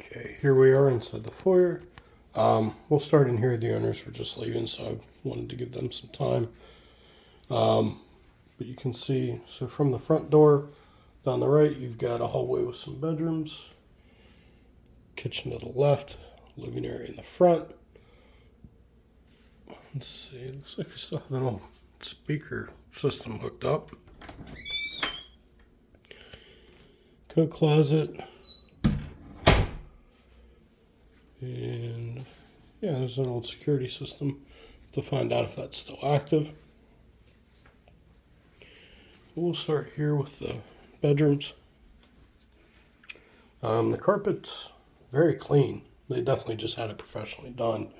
Okay, here we are inside the foyer. We'll start in here. The owners were just leaving, so I wanted to give them some time. But you can see, so from the front door down the right, you've got a hallway with some bedrooms, kitchen to the left, living area in the front. Let's see, it looks like we still have an old speaker system hooked up. Coat closet. And yeah, there's an old security system to find out if that's still active. We'll start here with the bedrooms. The carpet's very clean. They definitely just had it professionally done.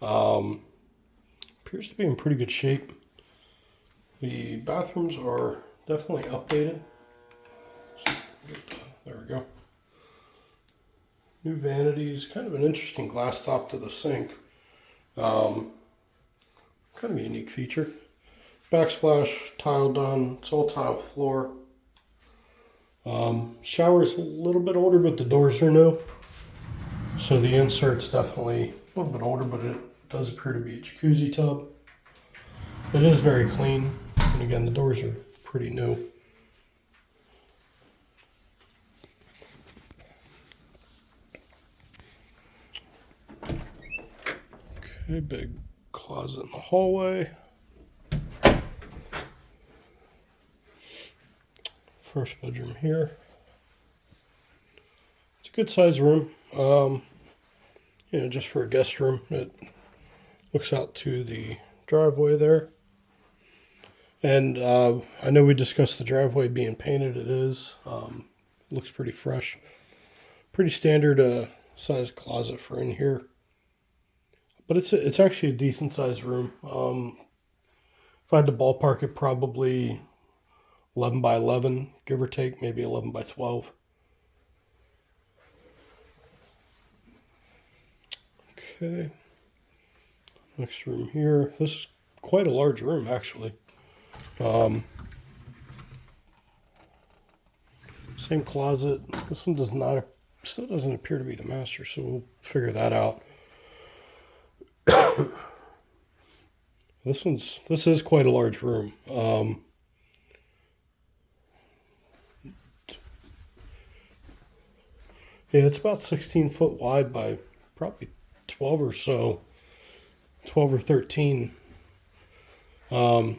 Appears to be in pretty good shape. The bathrooms are definitely updated. There we go. New vanities, kind of an interesting glass top to the sink. Kind of a unique feature. Backsplash, tile done, it's all tile floor. Shower's a little bit older, but the doors are new. So the insert's definitely a little bit older, but it does appear to be a jacuzzi tub. It is very clean, and again, the doors are pretty new. Okay, big closet in the hallway. First bedroom here. It's a good sized room. Just for a guest room. It looks out to the driveway there. And I know we discussed the driveway being painted. It is. Looks pretty fresh. Pretty standard sized closet for in here. But it's actually a decent sized room. If I had to ballpark it, probably 11 by 11, give or take, maybe 11 by 12. Okay. Next room here. This is quite a large room, actually. Same closet. This one still doesn't appear to be the master, so we'll figure that out. This is quite a large room. Yeah, it's about 16 foot wide by probably 12 or so, 12 or 13. So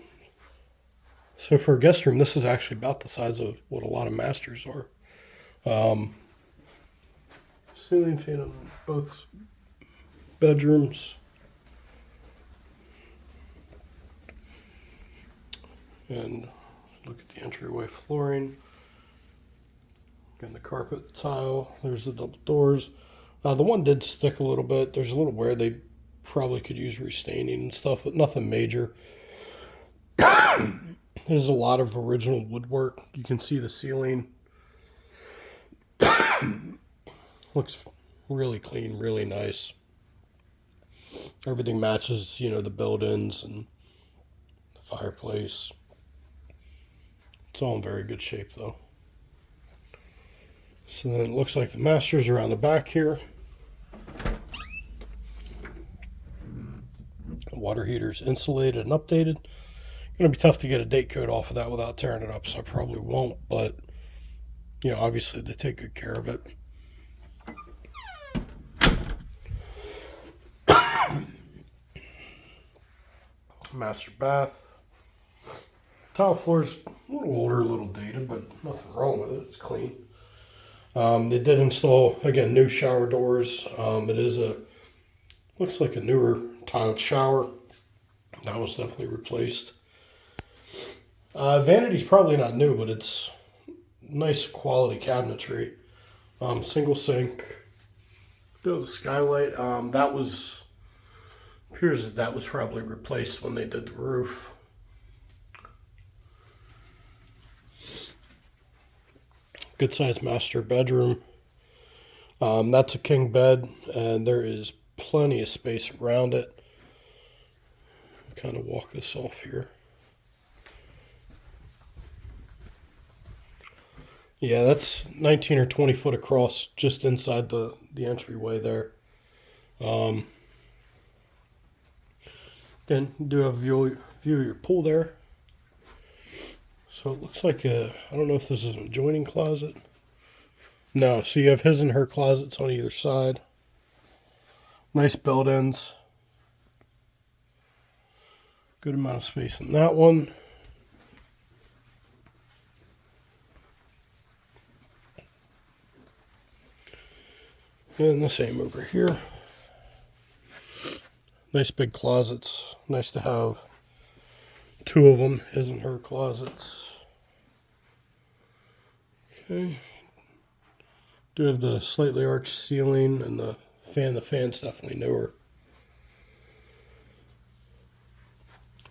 for a guest room, this is actually about the size of what a lot of masters are. Ceiling fan in both bedrooms. And look at the entryway flooring. Again, the carpet tile. There's the double doors. The one did stick a little bit. There's a little wear. They probably could use restaining and stuff, but nothing major. There's a lot of original woodwork. You can see the ceiling. Looks really clean, really nice. Everything matches, the build-ins and the fireplace. It's all in very good shape, though. So then it looks like the master's around the back here. The water heater's insulated and updated. Going to be tough to get a date code off of that without tearing it up, so I probably won't. But, obviously they take good care of it. Master bath. Tile floor's a little older, a little dated, but nothing wrong with it. It's clean. They did install, again, new shower doors. It is looks like a newer tiled shower. That was definitely replaced. Vanity's probably not new, but it's nice quality cabinetry. Single sink. The skylight. Appears that was probably replaced when they did the roof. Good sized master bedroom. That's a king bed, and there is plenty of space around it. Kind of walk this off here. Yeah, that's 19 or 20 foot across just inside the entryway there. Um, Again, you do have view of your pool there. So it looks like I don't know if this is an adjoining closet. No, so you have his and her closets on either side. Nice built-ins. Good amount of space in that one. And the same over here. Nice big closets. Nice to have two of them, his and her closets. Okay. Do have the slightly arched ceiling and the fan. The fan's definitely newer.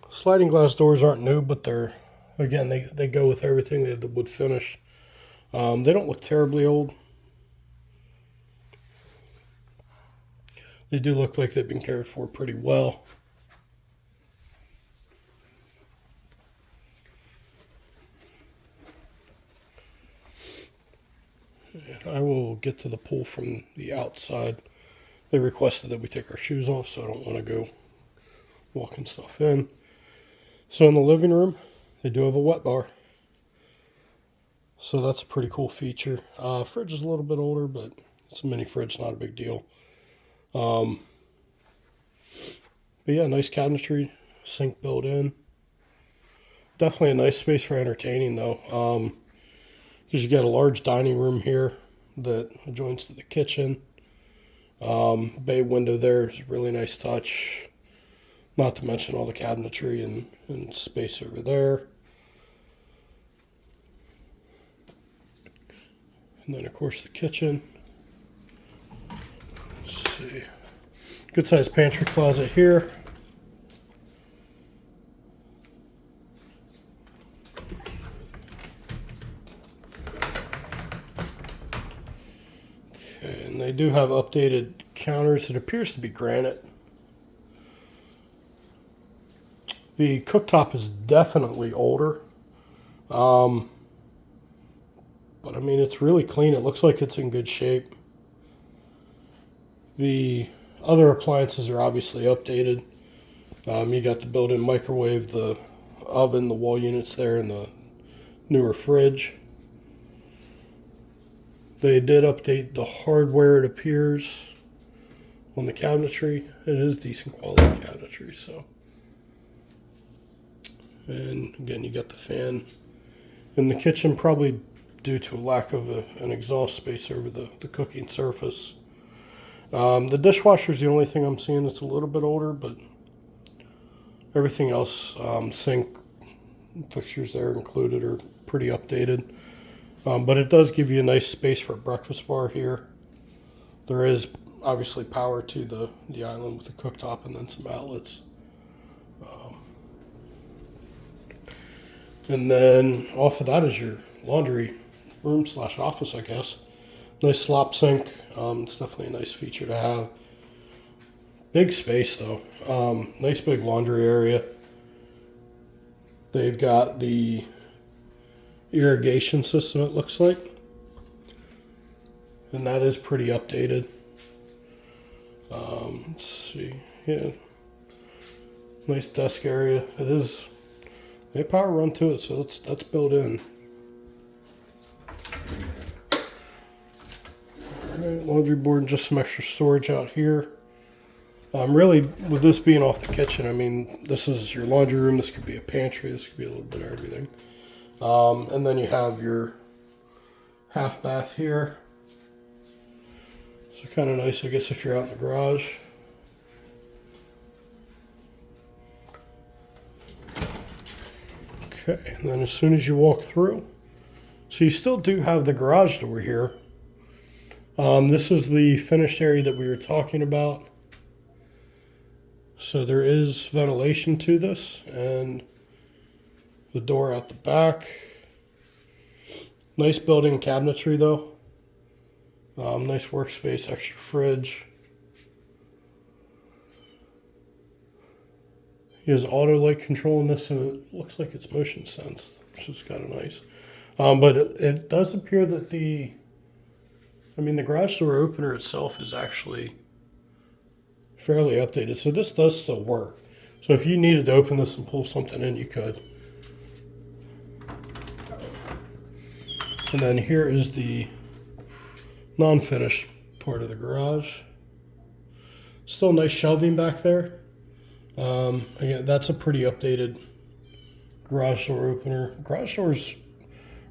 Sliding glass doors aren't new, but they go with everything. They have the wood finish. They don't look terribly old. They do look like they've been cared for pretty well. I will get to the pool from the outside. They requested that we take our shoes off, so I don't want to go walking stuff in. So in the living room, they do have a wet bar. So that's a pretty cool feature. Fridge is a little bit older, but it's a mini fridge, not a big deal. But yeah, nice cabinetry, sink built in. Definitely a nice space for entertaining though. Because you got a large dining room here that adjoins to the kitchen. Bay window there is a really nice touch. Not to mention all the cabinetry and space over there. And then of course the kitchen. Let's see. Good sized pantry closet here. Okay, and they do have updated counters. It appears to be granite. The cooktop is definitely older. But I mean, it's really clean. It looks like it's in good shape. The other appliances are obviously updated. You got the built-in microwave, the oven, the wall units there, and the newer fridge. They did update the hardware, it appears, on the cabinetry. It is decent quality cabinetry, so. And again, you got the fan in the kitchen, probably due to a lack of an exhaust space over the cooking surface. The dishwasher is the only thing I'm seeing that's a little bit older, but everything else, sink fixtures there included, are pretty updated. But it does give you a nice space for a breakfast bar here. There is obviously power to the island with the cooktop and then some outlets. And then off of that is your laundry room / office, I guess. Nice slop sink. It's definitely a nice feature to have. Big space though. Nice big laundry area. They've got the irrigation system, it looks like. And that is pretty updated. Let's see. Yeah. Nice desk area. It is. They power run to it, so that's built in. Alright, laundry board and just some extra storage out here. Really, with this being off the kitchen, I mean, this is your laundry room. This could be a pantry. This could be a little bit of everything. And then you have your half bath here. So kind of nice, I guess, if you're out in the garage. Okay, and then as soon as you walk through, so you still do have the garage door here. This is the finished area that we were talking about. So there is ventilation to this, and the door out the back. Nice built-in cabinetry though. Nice workspace, extra fridge. He has auto light control in this, and it looks like it's motion sense, which is kind of nice. But it does appear that the garage door opener itself is actually fairly updated. So this does still work. So if you needed to open this and pull something in, you could. And then here is the non-finished part of the garage. Still nice shelving back there. Again, that's a pretty updated garage door opener. Garage doors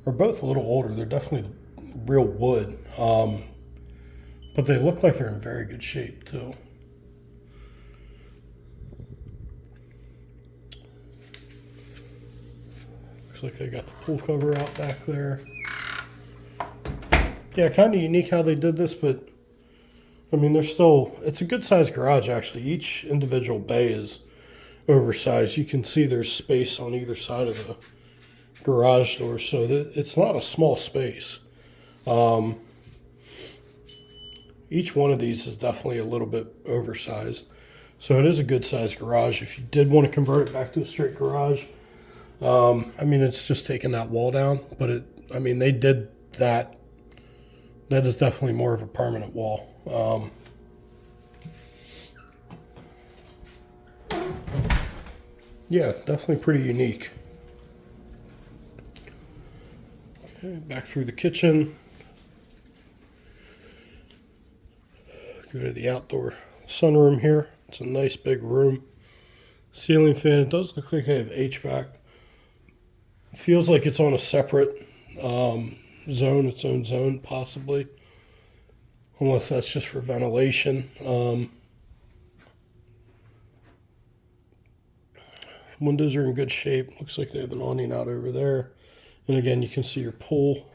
are both a little older. They're definitely real wood. But they look like they're in very good shape too. Looks like they got the pool cover out back there. Yeah, kind of unique how they did this, but I mean, it's a good sized garage actually. Each individual bay is oversized. You can see there's space on either side of the garage door, so it's not a small space. Each one of these is definitely a little bit oversized. So it is a good sized garage. If you did want to convert it back to a straight garage, it's just taking that wall down, but they did that. That is definitely more of a permanent wall. Yeah, definitely pretty unique. Okay, back through the kitchen. Go to the outdoor sunroom here. It's a nice big room. Ceiling fan. It does look like they have HVAC. It feels like it's on a separate zone, its own zone possibly, unless that's just for ventilation. Windows are in good shape. Looks like they have an awning out over there, and again you can see your pool.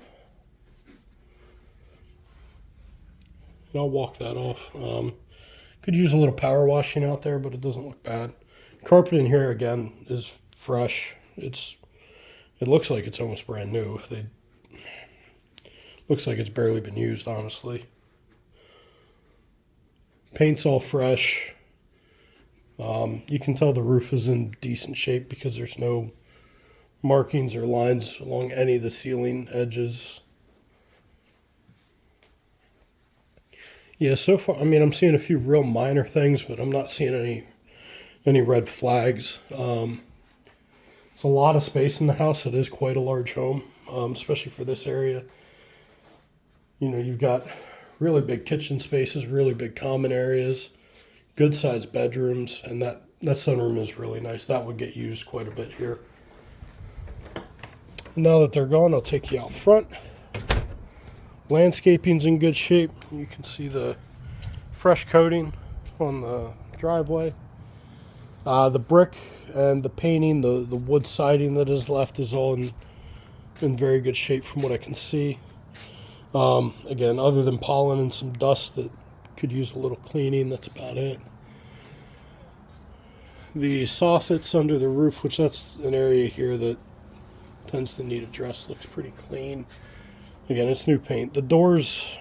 And I'll walk that off. Could use a little power washing out there, but it doesn't look bad. Carpet in here again is fresh. It looks like it's almost brand new. Looks like it's barely been used, honestly. Paint's all fresh. You can tell the roof is in decent shape because there's no markings or lines along any of the ceiling edges. Yeah, so far, I'm seeing a few real minor things, but I'm not seeing any red flags. It's a lot of space in the house. It is quite a large home, especially for this area. You've got really big kitchen spaces, really big common areas, good sized bedrooms, and that sunroom is really nice. That would get used quite a bit here. Now that they're gone, I'll take you out front. Landscaping's in good shape. You can see the fresh coating on the driveway. The brick and the painting, the wood siding that is left is all in very good shape from what I can see. Again, other than pollen and some dust that could use a little cleaning, that's about it. The soffits under the roof, which that's an area here that tends to need addressed, looks pretty clean. Again, it's new paint. The doors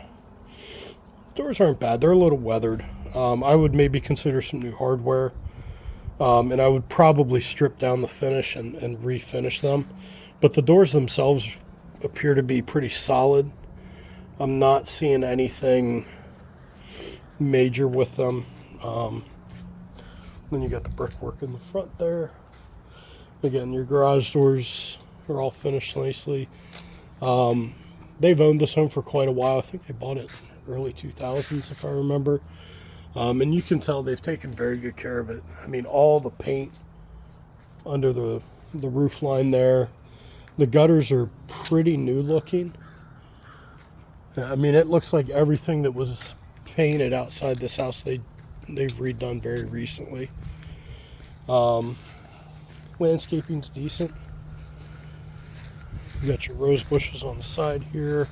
aren't bad. They're a little weathered. I would maybe consider some new hardware. And I would probably strip down the finish and refinish them. But the doors themselves appear to be pretty solid. I'm not seeing anything major with them. Then you got the brickwork in the front there. Again, your garage doors are all finished nicely. They've owned this home for quite a while. I think they bought it early 2000s, if I remember. And you can tell they've taken very good care of it. All the paint under the roof line there. The gutters are pretty new looking. It looks like everything that was painted outside this house they've redone very recently. Landscaping's decent. You got your rose bushes on the side here.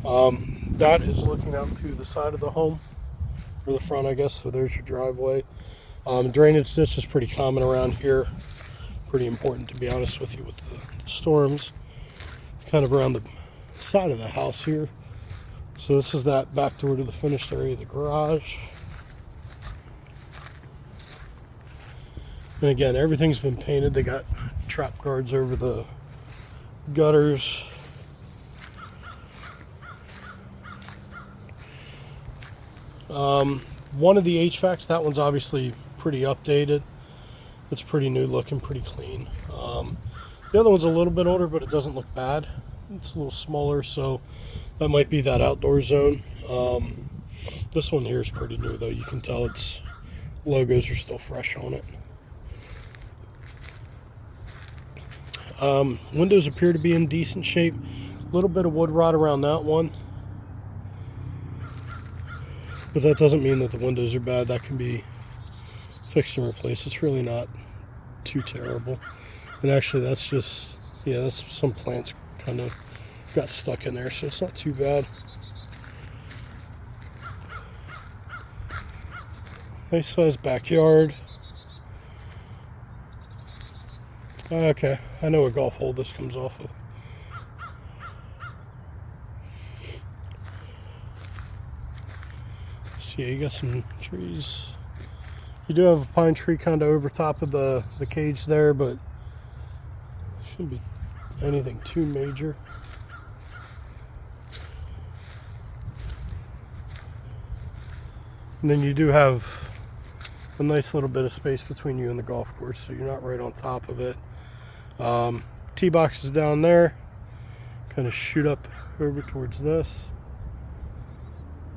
That is looking out to the side of the home, or the front, I guess. So there's your driveway. Drainage ditch is pretty common around here. Pretty important, to be honest with you, with the storms. Kind of around the side of the house here. So this is that back door to the finished area of the garage. And again, everything's been painted. They got trap guards over the gutters. One of the HVACs, that one's obviously pretty updated. It's pretty new looking, pretty clean. The other one's a little bit older, but it doesn't look bad. It's a little smaller, so that might be that outdoor zone. This one here is pretty new, though. You can tell its logos are still fresh on it. Windows appear to be in decent shape. A little bit of wood rot around that one. But that doesn't mean that the windows are bad. That can be fixed and replaced. It's really not too terrible. And actually that's just, yeah, that's some plants kind of got stuck in there, so it's not too bad. Nice sized backyard. Okay, I know what golf hole this comes off of. So yeah, you got some trees. You do have a pine tree kind of over top of the cage there, but shouldn't be anything too major. And then you do have a nice little bit of space between you and the golf course, so you're not right on top of it. Tee box is down there, kind of shoot up over towards this.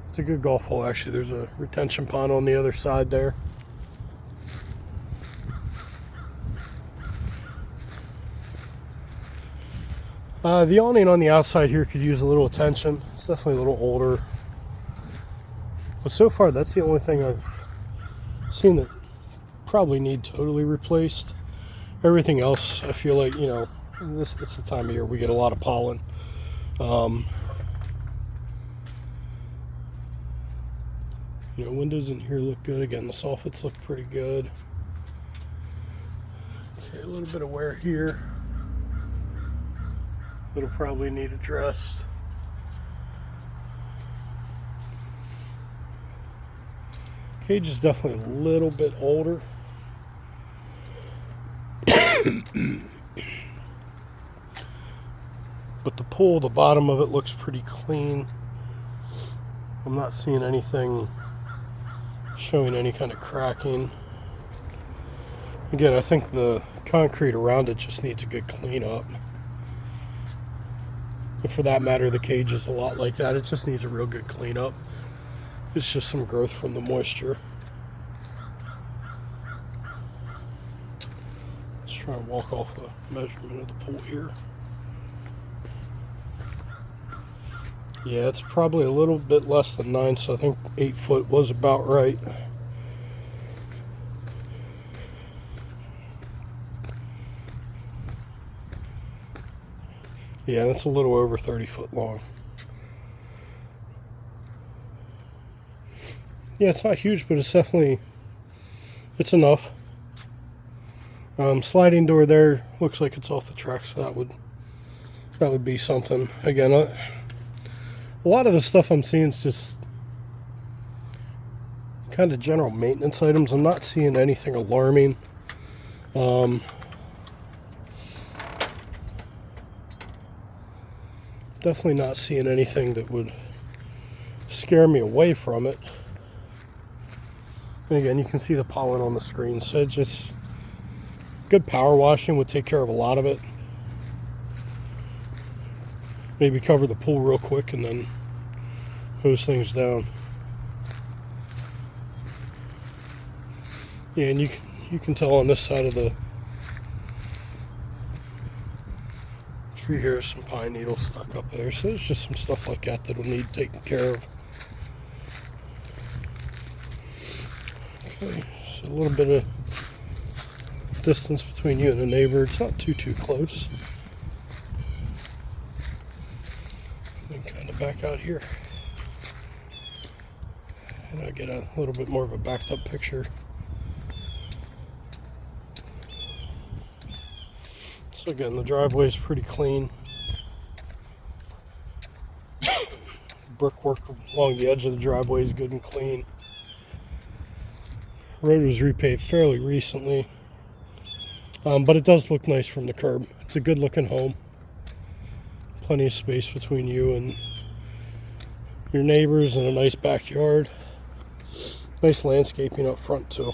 It's a good golf hole, actually. There's a retention pond on the other side there. The awning on the outside here could use a little attention. It's definitely a little older. But so far, that's the only thing I've seen that probably need totally replaced. Everything else, I feel like, you know, it's the time of year we get a lot of pollen. You know, windows in here look good. Again, the soffits look pretty good. Okay, a little bit of wear here. It'll probably need addressed. Cage is definitely a little bit older. But the pool, the bottom of it looks pretty clean. I'm not seeing anything showing any kind of cracking. Again, I think the concrete around it just needs a good cleanup. And for that matter, the cage is a lot like that. It just needs a real good cleanup. It's just some growth from the moisture. Let's try and walk off a measurement of the pool here. Yeah, it's probably a little bit less than 9, so I think 8 foot was about right. Yeah, that's a little over 30 foot long. Yeah, it's not huge, but it's definitely, it's enough. Sliding door there looks like it's off the track, so that would be something. Again, a lot of the stuff I'm seeing is just kind of general maintenance items. I'm not seeing anything alarming. Definitely not seeing anything that would scare me away from it. And again, you can see the pollen on the screen, so just good power washing would take care of a lot of it. Maybe cover the pool real quick and then hose things down. Yeah, and you can tell on this side of the tree here is some pine needles stuck up there, so there's just some stuff like that that'll need taken care of. Okay, so a little bit of distance between you and the neighbor. It's not too close. And kind of back out here, and I get a little bit more of a backed up picture. So again, the driveway is pretty clean. Brickwork along the edge of the driveway is good and clean. Road was repaved fairly recently, but it does look nice from the curb. It's a good looking home. Plenty of space between you and your neighbors, and a nice backyard. Nice landscaping up front too.